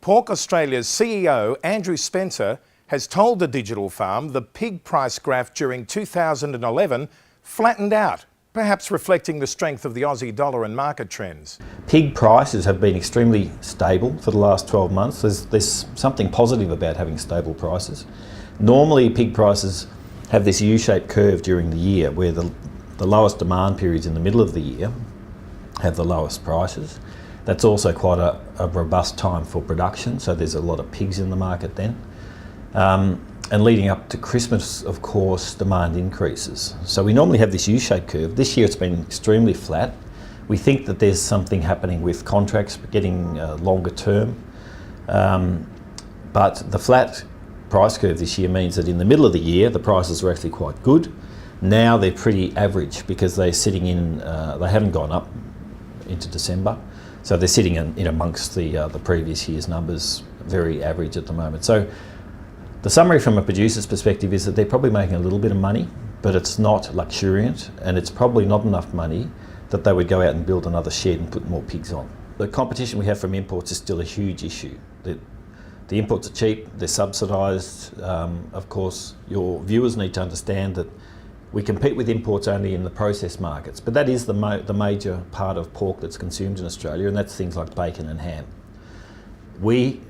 Pork Australia's CEO, Andrew Spencer, has told the Digital Farm the pig price graph during 2011 flattened out, perhaps reflecting the strength of the Aussie dollar and market trends. Pig prices have been extremely stable for the last 12 months. There's something positive about having stable prices. Normally pig prices have this U-shaped curve during the year where the lowest demand periods in the middle of the year have the lowest prices. That's also quite a robust time for production, so there's a lot of pigs in the market then. And leading up to Christmas, of course, demand increases. So we normally have this U-shaped curve. This year it's been extremely flat. We think that there's something happening with contracts getting longer term. But the flat price curve this year means that in the middle of the year the prices are actually quite good. Now they're pretty average because they're sitting in, they haven't gone up into December. So they're sitting in amongst the previous year's numbers, very average at the moment. So the summary from a producer's perspective is that they're probably making a little bit of money, but it's not luxuriant, and it's probably not enough money that they would go out and build another shed and put more pigs on. The competition we have from imports is still a huge issue. The imports are cheap, they're subsidised. Of course, your viewers need to understand that we compete with imports only in the processed markets, but that is the major part of pork that's consumed in Australia, and that's things like bacon and ham. We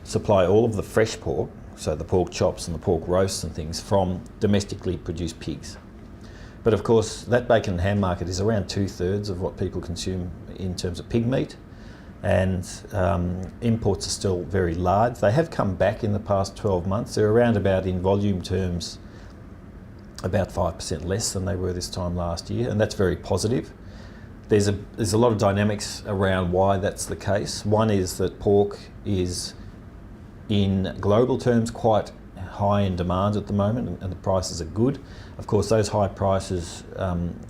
supply all of the fresh pork, so the pork chops and the pork roasts and things, from domestically produced pigs. But of course, that bacon and ham market is around 2/3 of what people consume in terms of pig meat, and imports are still very large. They have come back in the past 12 months. They're around about, in volume terms, about 5% less than they were this time last year, and that's very positive. There's a lot of dynamics around why that's the case. One is that pork is, in global terms, quite high in demand at the moment, and the prices are good. Of course, those high prices,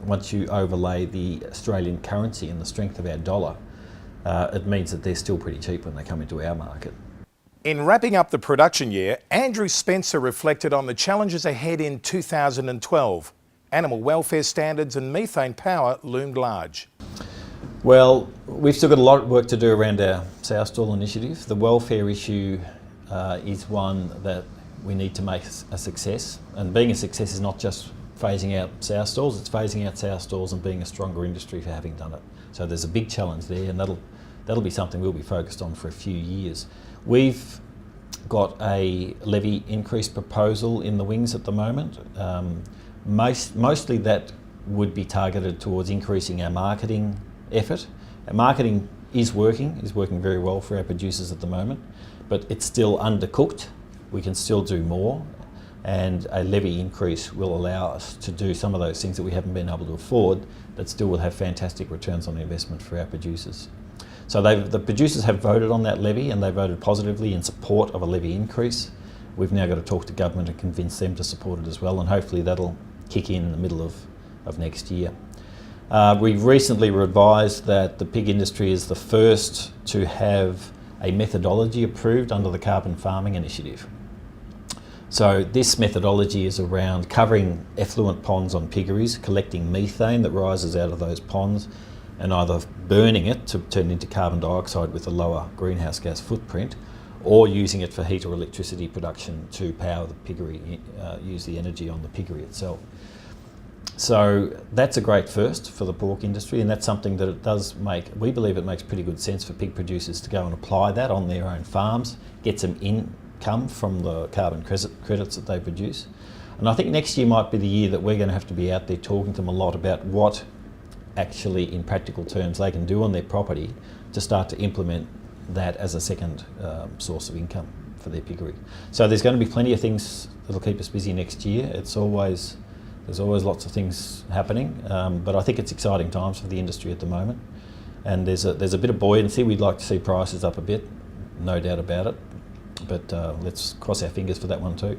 once you overlay the Australian currency and the strength of our dollar, it means that they're still pretty cheap when they come into our market. In wrapping up the production year, Andrew Spencer reflected on the challenges ahead in 2012. Animal welfare standards and methane power loomed large. Well, we've still got a lot of work to do around our sow stall initiative. The welfare issue is one that we need to make a success, and being a success is not just phasing out sow stalls, it's phasing out sow stalls and being a stronger industry for having done it. So there's a big challenge there, and that'll be something we'll be focused on for a few years. We've got a levy increase proposal in the wings at the moment. Mostly that would be targeted towards increasing our marketing effort. Our marketing is working very well for our producers at the moment, but it's still undercooked. We can still do more, and a levy increase will allow us to do some of those things that we haven't been able to afford that still will have fantastic returns on investment for our producers. So the producers have voted on that levy, and they voted positively in support of a levy increase. We've now got to talk to government and convince them to support it as well, and hopefully that'll kick in the middle of next year. We've recently revised that the pig industry is the first to have a methodology approved under the Carbon Farming Initiative. So this methodology is around covering effluent ponds on piggeries, collecting methane that rises out of those ponds, and either burning it to turn into carbon dioxide with a lower greenhouse gas footprint, or using it for heat or electricity production to power the piggery, use the energy on the piggery itself. So that's a great first for the pork industry, and that's something that it does make, we believe it makes pretty good sense for pig producers to go and apply that on their own farms, get some income from the carbon credits that they produce. And I think next year might be the year that we're going to have to be out there talking to them a lot about what actually, in practical terms, they can do on their property to start to implement that as a second source of income for their piggery. So there's going to be plenty of things that'll keep us busy next year. There's always lots of things happening, but I think it's exciting times for the industry at the moment, and there's a bit of buoyancy. We'd like to see prices up a bit, no doubt about it, but let's cross our fingers for that one too.